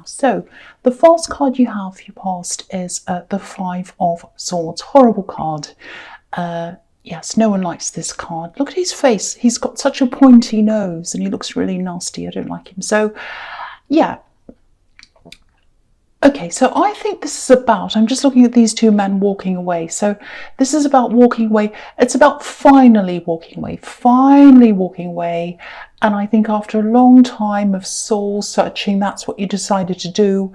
now. So the first card you have for your past is the Five of Swords. Horrible card. Yes, no one likes this card. Look at his face. He's got such a pointy nose and he looks really nasty. I don't like him. So yeah. Okay, so I think this is about, I'm just looking at these two men walking away. So this is about walking away. It's about finally walking away. And I think after a long time of soul searching, that's what you decided to do.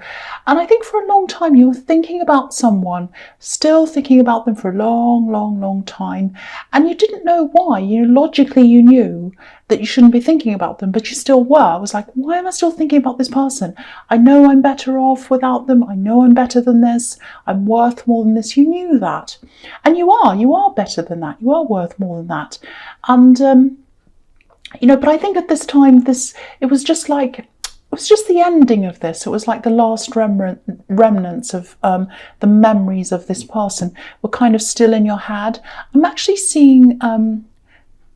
And I think for a long time you were thinking about someone, still thinking about them for a long time. And you didn't know why. Logically you knew that you shouldn't be thinking about them, but you still were. I was like, why am I still thinking about this person? I know I'm better off without them. I know I'm better than this. I'm worth more than this. You knew that. And you are better than that. You are worth more than that. And, but I think at this time, it was just the ending of this. It was like the last remnants of the memories of this person were kind of still in your head. I'm actually seeing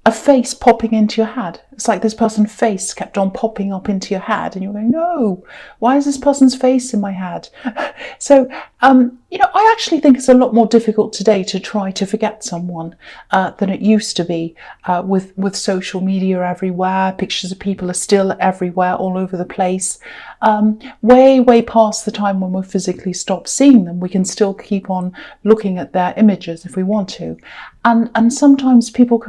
a face popping into your head. It's like this person's face kept on popping up into your head and you're going, no, why is this person's face in my head? So, I actually think it's a lot more difficult today to try to forget someone than it used to be with social media everywhere. Pictures of people are still everywhere, all over the place. Way past the time when we physically stop seeing them. We can still keep on looking at their images if we want to. And sometimes people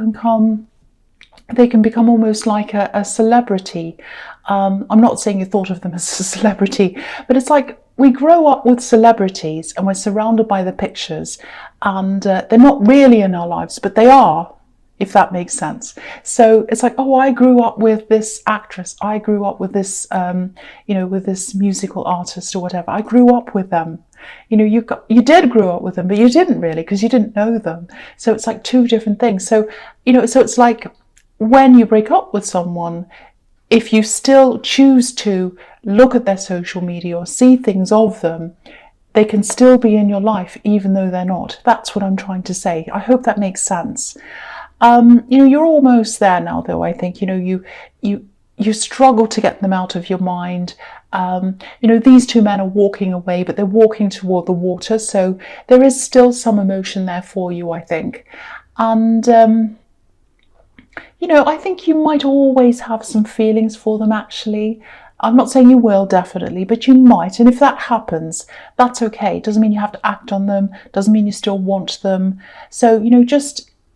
they can become almost like a celebrity. I'm not saying you thought of them as a celebrity, but it's like we grow up with celebrities and we're surrounded by the pictures, and they're not really in our lives, but they are, if that makes sense. So it's like, oh, I grew up with this actress. I grew up with this, with this musical artist or whatever. I grew up with them. You did grow up with them, but you didn't really, because you didn't know them. So it's like two different things. So, so it's like when you break up with someone, if you still choose to look at their social media or see things of them, they can still be in your life, even though they're not. That's what I'm trying to say. I hope that makes sense. You're almost there now, though. I think, you struggle to get them out of your mind. These two men are walking away, but they're walking toward the water. So there is still some emotion there for you, I think. And, I think you might always have some feelings for them, actually. I'm not saying you will, definitely, but you might. And if that happens, that's okay. It doesn't mean you have to act on them. Doesn't mean you still want them. So,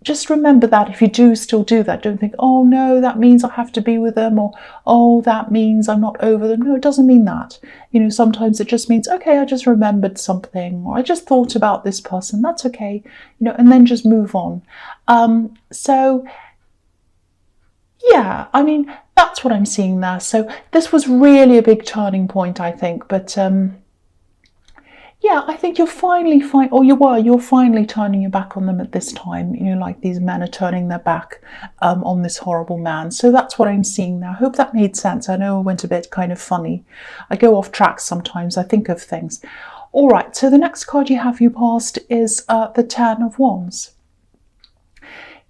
just remember that if you do still do that, don't think, oh no, that means I have to be with them, or oh, that means I'm not over them. No, it doesn't mean that. Sometimes it just means, okay, I just remembered something, or I just thought about this person. That's okay, and then just move on. So yeah, that's what I'm seeing there. So this was really a big turning point, I think. But yeah, I think you're finally you're finally turning your back on them at this time. Like these men are turning their back on this horrible man. So that's what I'm seeing now. I hope that made sense. I know I went a bit kind of funny. I go off track sometimes. I think of things. All right, so the next card you have you past is the Ten of Wands.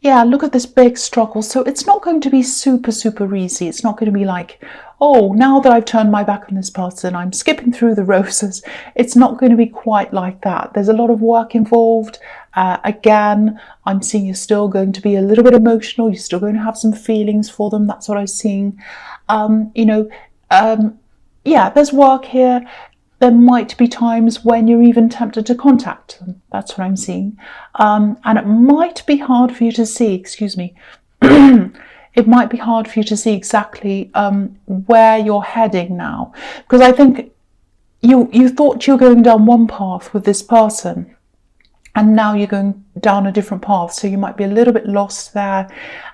Yeah, look at this big struggle. So it's not going to be super easy. It's not going to be like, oh, now that I've turned my back on this person, I'm skipping through the roses. It's not going to be quite like that. There's a lot of work involved. Again, I'm seeing you're still going to be a little bit emotional. You're still going to have some feelings for them. That's what I'm seeing. Yeah, there's work here. There might be times when you're even tempted to contact them. That's what I'm seeing. And it might be hard for you to see, excuse me, it might be hard for you to see exactly where you're heading now. Because I think you thought you were going down one path with this person, and now you're going down a different path. So you might be a little bit lost there,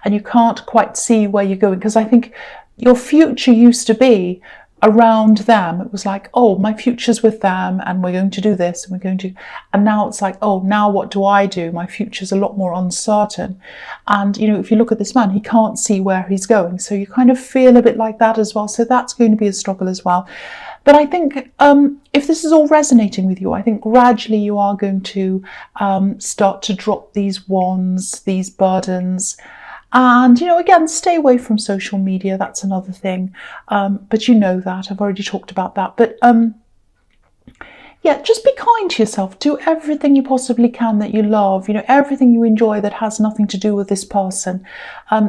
and you can't quite see where you're going. Because I think your future used to be around them. It was like, oh, my future's with them, and we're going to do this, and we're going to, and now it's like, oh, now what do I do? My future's a lot more uncertain. And if you look at this man, he can't see where he's going, so you kind of feel a bit like that as well. So that's going to be a struggle as well. But I think if this is all resonating with you, I think gradually you are going to start to drop these wands, these burdens, And, again, stay away from social media. That's another thing. But you know that. I've already talked about that. But yeah, just be kind to yourself. Do everything you possibly can that you love, everything you enjoy that has nothing to do with this person.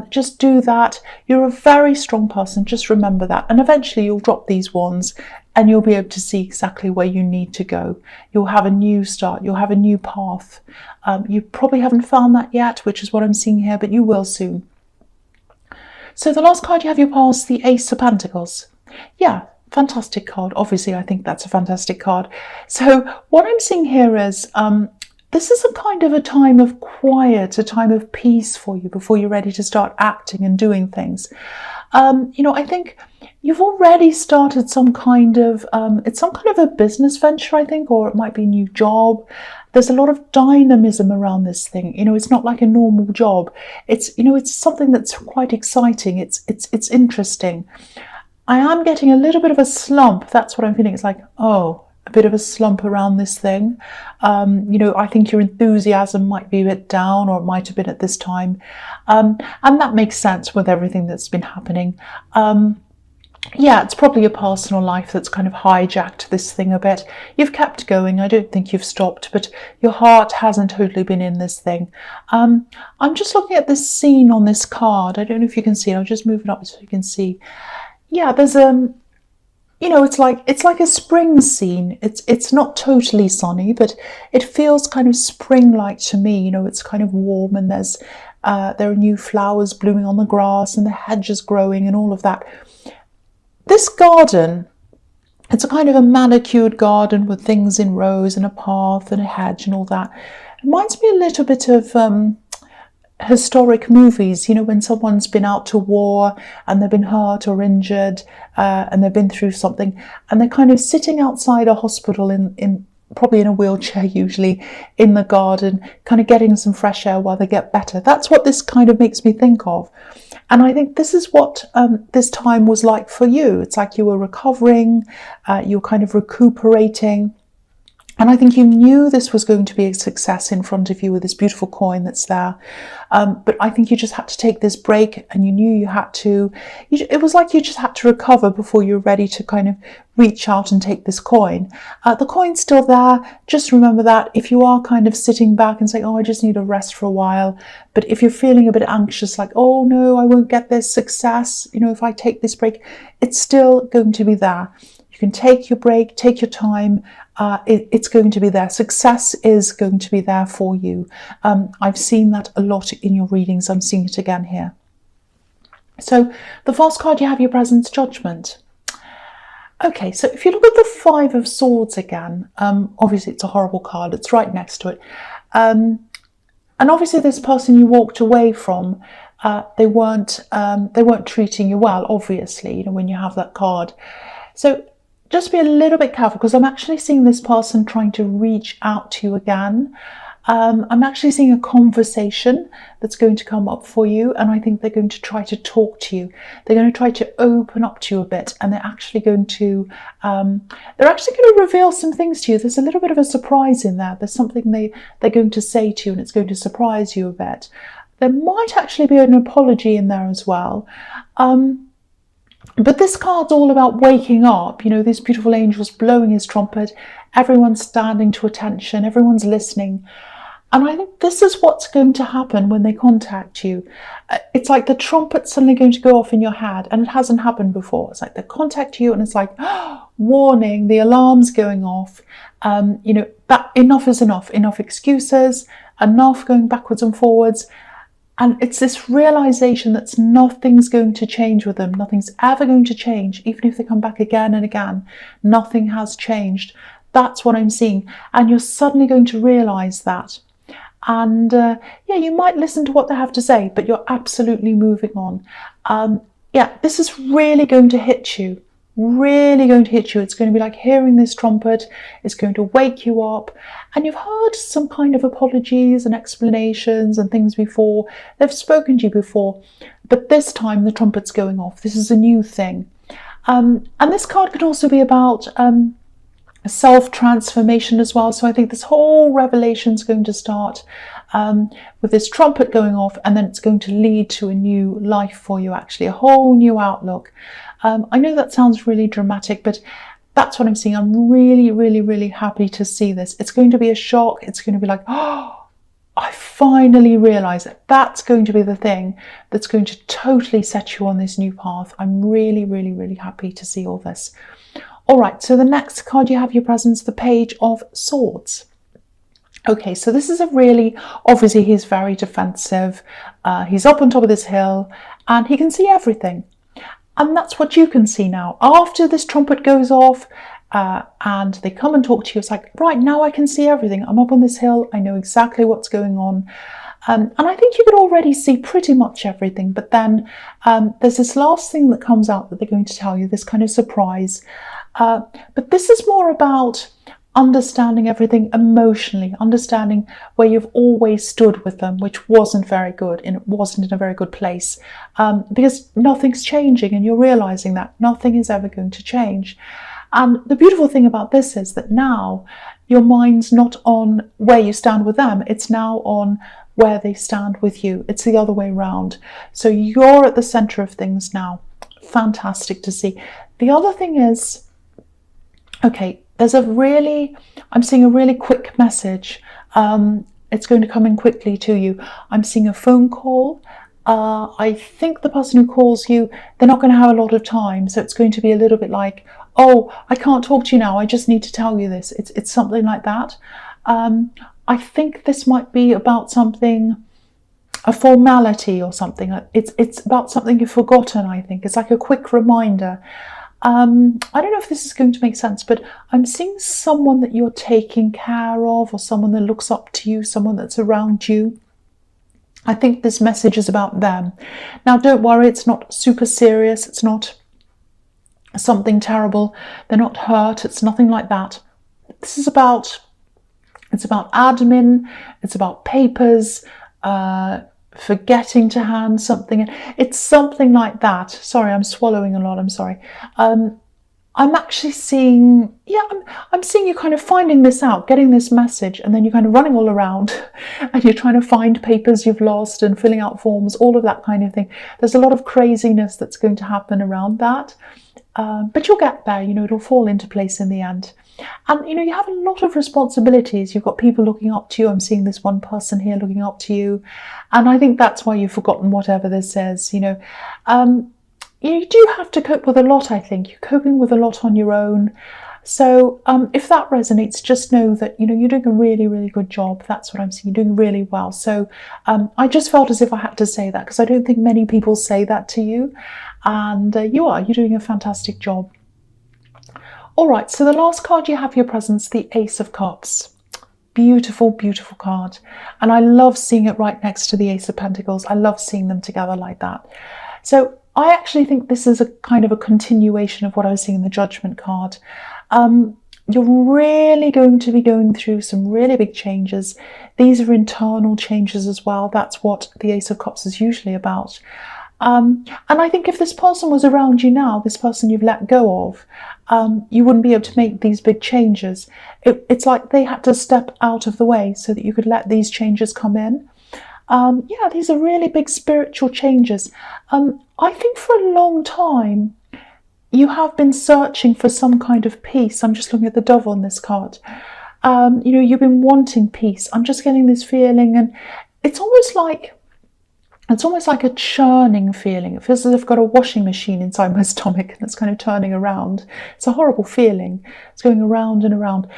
Just do that. You're a very strong person. Just remember that. And eventually you'll drop these wands and you'll be able to see exactly where you need to go. You'll have a new start. You'll have a new path. You probably haven't found that yet, which is what I'm seeing here, but you will soon. So the last card you have your past, the Ace of Pentacles. Yeah. Fantastic card. Obviously, I think that's a fantastic card. So what I'm seeing here is this is a kind of a time of quiet, a time of peace for you before you're ready to start acting and doing things. I think you've already started some kind of, it's some kind of a business venture, I think, or it might be a new job. There's a lot of dynamism around this thing. It's not like a normal job. It's something that's quite exciting. It's interesting. I am getting a little bit of a slump. That's what I'm feeling. It's like, a bit of a slump around this thing. I think your enthusiasm might be a bit down, or it might have been at this time. And that makes sense with everything that's been happening. Yeah, it's probably your personal life that's kind of hijacked this thing a bit. You've kept going. I don't think you've stopped, but your heart hasn't totally been in this thing. I'm just looking at this scene on this card. I don't know if you can see it. I'll just move it up so you can see. Yeah, there's it's like a spring scene. It's not totally sunny, but it feels kind of spring-like to me. It's kind of warm, and there are new flowers blooming on the grass, and the hedges growing, and all of that. This garden, it's a kind of a manicured garden with things in rows and a path and a hedge and all that. It reminds me a little bit of historic movies, when someone's been out to war and they've been hurt or injured and they've been through something, and they're kind of sitting outside a hospital in probably in a wheelchair, usually in the garden, kind of getting some fresh air while they get better. That's what this kind of makes me think of. And I think this is what this time was like for you. It's like you were recovering, you're kind of recuperating. And I think you knew this was going to be a success in front of you with this beautiful coin that's there. But I think you just had to take this break, and you knew you had to, it was like you just had to recover before you're ready to kind of reach out and take this coin. The coin's still there. Just remember that if you are kind of sitting back and saying, I just need a rest for a while. But if you're feeling a bit anxious, like, oh no, I won't get this success, if I take this break, it's still going to be there. You can take your break, take your time. It's going to be there. Success is going to be there for you. I've seen that a lot in your readings. I'm seeing it again here. So the first card you have, your presence, Judgment. Okay, so if you look at the Five of Swords again, obviously it's a horrible card. It's right next to it. And obviously this person you walked away from, they weren't treating you well, obviously, when you have that card. So just be a little bit careful, because I'm actually seeing this person trying to reach out to you again. I'm actually seeing a conversation that's going to come up for you, and I think they're going to try to talk to you. They're going to try to open up to you a bit, and they're actually going to reveal some things to you. There's a little bit of a surprise in there. There's something they're going to say to you, and it's going to surprise you a bit. There might actually be an apology in there as well. But this card's all about waking up. This beautiful angel's blowing his trumpet. Everyone's standing to attention. Everyone's listening. And I think this is what's going to happen when they contact you. It's like the trumpet's suddenly going to go off in your head, and it hasn't happened before. It's like they contact you, and it's like, warning, the alarm's going off. That enough is enough. Enough excuses, enough going backwards and forwards. And it's this realization that nothing's going to change with them. Nothing's ever going to change. Even if they come back again and again, nothing has changed. That's what I'm seeing. And you're suddenly going to realize that. And you might listen to what they have to say, but you're absolutely moving on. This is really going to hit you. Really going to hit you. It's going to be like hearing this trumpet. It's going to wake you up. And you've heard some kind of apologies and explanations and things before. They've spoken to you before. But this time the trumpet's going off. This is a new thing. And this card could also be about self-transformation as well. So I think this whole revelation is going to start. with this trumpet going off, and then it's going to lead to a new life for you, actually, a whole new outlook. I know that sounds really dramatic, but that's what I'm seeing. I'm really, really, really happy to see this. It's going to be a shock. It's going to be like, oh, I finally realise that that's going to be the thing that's going to totally set you on this new path. I'm really, really, really happy to see all this. All right, so the next card you have your presence, the Page of Swords. Okay, so this is a really, obviously he's very defensive. He's up on top of this hill and he can see everything. And that's what you can see now. After this trumpet goes off, and they come and talk to you, it's like, right, now I can see everything. I'm up on this hill. I know exactly what's going on. And I think you could already see pretty much everything. But then there's this last thing that comes out that they're going to tell you, this kind of surprise. But this is more about understanding everything emotionally, understanding where you've always stood with them, which wasn't very good, and it wasn't in a very good place, because nothing's changing, and you're realizing that nothing is ever going to change. And the beautiful thing about this is that now your mind's not on where you stand with them, it's now on where they stand with you. It's the other way around. So you're at the center of things now. Fantastic to see. The other thing is, okay, I'm seeing a really quick message. It's going to come in quickly to you. I'm seeing a phone call. I think the person who calls you, they're not going to have a lot of time. So it's going to be a little bit like, oh, I can't talk to you now. I just need to tell you this. It's something like that. I think this might be about something, a formality or something. It's about something you've forgotten, I think. It's like a quick reminder. I don't know if this is going to make sense, but I'm seeing someone that you're taking care of, or someone that looks up to you, someone that's around you. I think this message is about them. Now, don't worry, it's not super serious. It's not something terrible. They're not hurt. It's nothing like that. This is about, it's about admin. It's about papers, forgetting to hand something. It's something like that. Sorry, I'm swallowing a lot. I'm sorry. I'm actually seeing, I'm seeing you kind of finding this out, getting this message, and then you're kind of running all around and you're trying to find papers you've lost and filling out forms, all of that kind of thing. There's a lot of craziness that's going to happen around that. But you'll get there, it'll fall into place in the end. And, you have a lot of responsibilities. You've got people looking up to you. I'm seeing this one person here looking up to you. And I think that's why you've forgotten whatever this says, You do have to cope with a lot, I think. You're coping with a lot on your own. So if that resonates, just know that, you're doing a really, really good job. That's what I'm seeing. You're doing really well. So I just felt as if I had to say that, because I don't think many people say that to you. And you're doing a fantastic job. All right, so the last card you have your presence, the Ace of Cups. Beautiful, beautiful card. And I love seeing it right next to the Ace of Pentacles. I love seeing them together like that. So I actually think this is a kind of a continuation of what I was seeing in the Judgment card. You're really going to be going through some really big changes. These are internal changes as well. That's what the Ace of Cups is usually about. And I think if this person was around you now, this person you've let go of, you wouldn't be able to make these big changes. It's like they had to step out of the way so that you could let these changes come in. These are really big spiritual changes. I think for a long time, you have been searching for some kind of peace. I'm just looking at the Dove on this card. You've been wanting peace. I'm just getting this feeling, and it's almost like a churning feeling. It feels as if I've got a washing machine inside my stomach and it's kind of turning around. It's a horrible feeling. It's going around and around.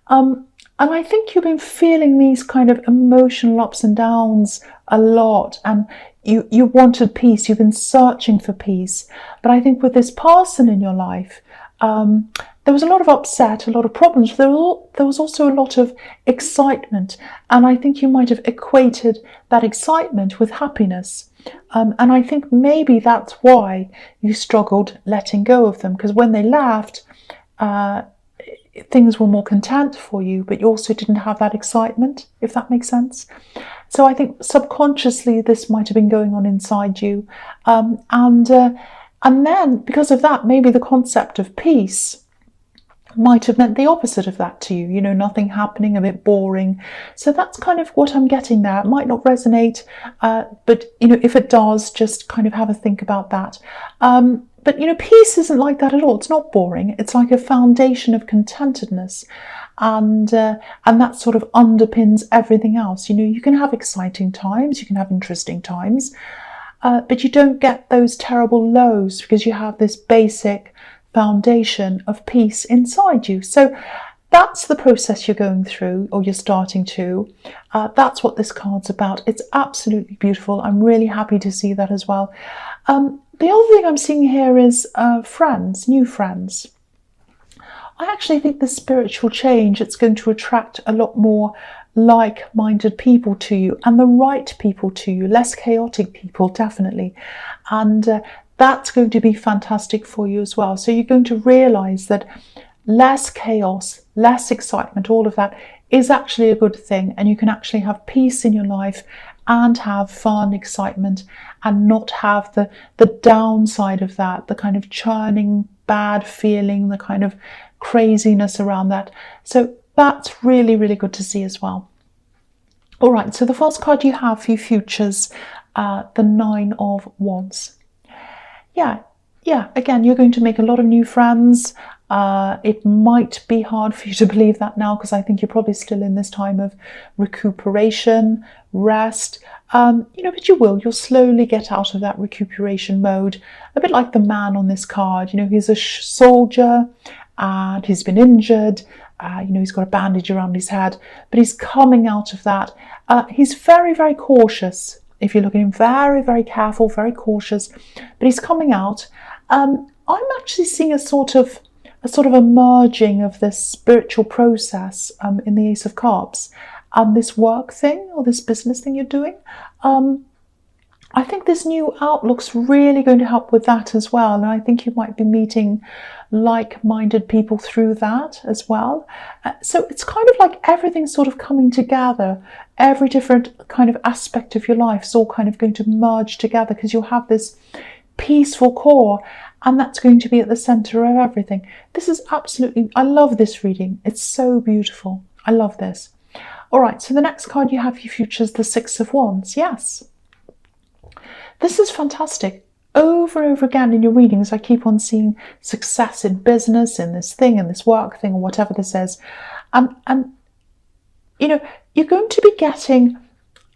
And I think you've been feeling these kind of emotional ups and downs a lot, and you wanted peace. You've been searching for peace. But I think with this person in your life, there was a lot of upset, a lot of problems. There was also a lot of excitement. And I think you might have equated that excitement with happiness. And I think maybe that's why you struggled letting go of them, because when they left, things were more content for you, but you also didn't have that excitement, if that makes sense. So I think subconsciously this might have been going on inside you. And then because of that, maybe the concept of peace might have meant the opposite of that to you, you know, nothing happening, a bit boring. So that's kind of what I'm getting there. It might not resonate, but, you know, if it does, just kind of have a think about that. But, you know, peace isn't like that at all. It's not boring. It's like a foundation of contentedness. And that sort of underpins everything else. You know, you can have exciting times, you can have interesting times, but you don't get those terrible lows because you have this basic foundation of peace inside you. So that's the process you're going through, or you're starting to. That's what this card's about. It's absolutely beautiful. I'm really happy to see that as well. The other thing I'm seeing here is friends, new friends. I actually think the spiritual change, it's going to attract a lot more like-minded people to you, and the right people to you, less chaotic people, definitely. And that's going to be fantastic for you as well. So you're going to realize that less chaos, less excitement, all of that is actually a good thing, and you can actually have peace in your life and have fun, excitement, and not have the downside of that, the kind of churning bad feeling, the kind of craziness around that. So that's really, really good to see as well. All right, so the first card you have for your futures, the Nine of Wands. Yeah, again, you're going to make a lot of new friends. It might be hard for you to believe that now, because I think you're probably still in this time of recuperation, rest, you know, but you'll slowly get out of that recuperation mode, a bit like the man on this card. You know, he's a soldier and he's been injured, you know, he's got a bandage around his head, but he's coming out of that. He's very, very cautious. If you look at him, very, very careful, very cautious, but he's coming out. I'm actually seeing a sort of a merging of this spiritual process in the Ace of Cups and this work thing, or this business thing you're doing. I think this new outlook's really going to help with that as well, and I think you might be meeting like-minded people through that as well. So it's kind of like everything's sort of coming together. Every different kind of aspect of your life is all kind of going to merge together, because you'll have this peaceful core, and that's going to be at the center of everything. This is absolutely, I love this reading. It's so beautiful. I love this. All right, so the next card you have for your future is the Six of Wands. Yes. This is fantastic. Over and over again in your readings, I keep on seeing success in business, in this thing, in this work thing, or whatever this is. And you know, you're going to be getting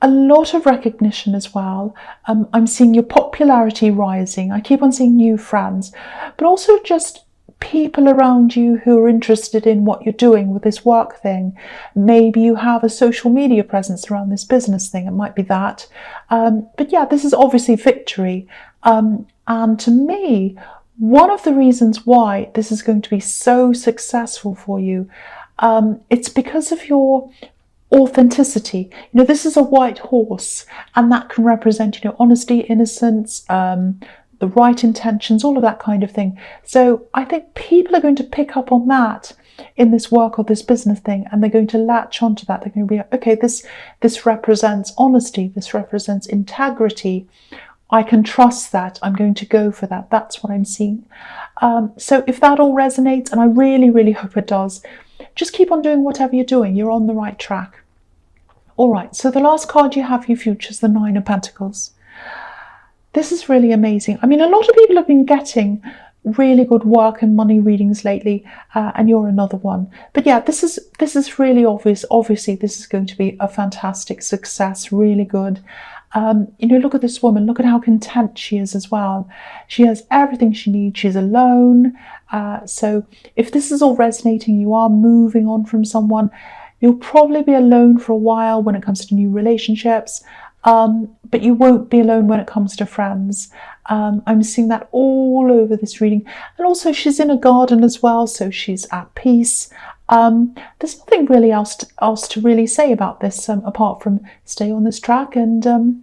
a lot of recognition as well. I'm seeing your popularity rising. I keep on seeing new friends, but also just people around you who are interested in what you're doing with this work thing. Maybe you have a social media presence around this business thing. It might be that. But yeah, this is obviously victory. And to me, one of the reasons why this is going to be so successful for you, it's because of your authenticity. You know, this is a white horse, and that can represent, you know, honesty, innocence, the right intentions, all of that kind of thing. So I think people are going to pick up on that in this work or this business thing, and they're going to latch onto that. They're going to be like, okay, this represents honesty, this represents integrity. I can trust that. I'm going to go for that. That's what I'm seeing. So if that all resonates, and I really, really hope it does, just keep on doing whatever you're doing. You're on the right track. All right, so the last card you have for your future is the Nine of Pentacles. This is really amazing. I mean, a lot of people have been getting really good work and money readings lately, and you're another one. But yeah, this is really obvious. Obviously, this is going to be a fantastic success, really good. You know, look at this woman. Look at how content she is as well. She has everything she needs. She's alone. So if this is all resonating, you are moving on from someone. You'll probably be alone for a while when it comes to new relationships, but you won't be alone when it comes to friends. I'm seeing that all over this reading. And also she's in a garden as well, so she's at peace. There's nothing really else to really say about this, apart from stay on this track and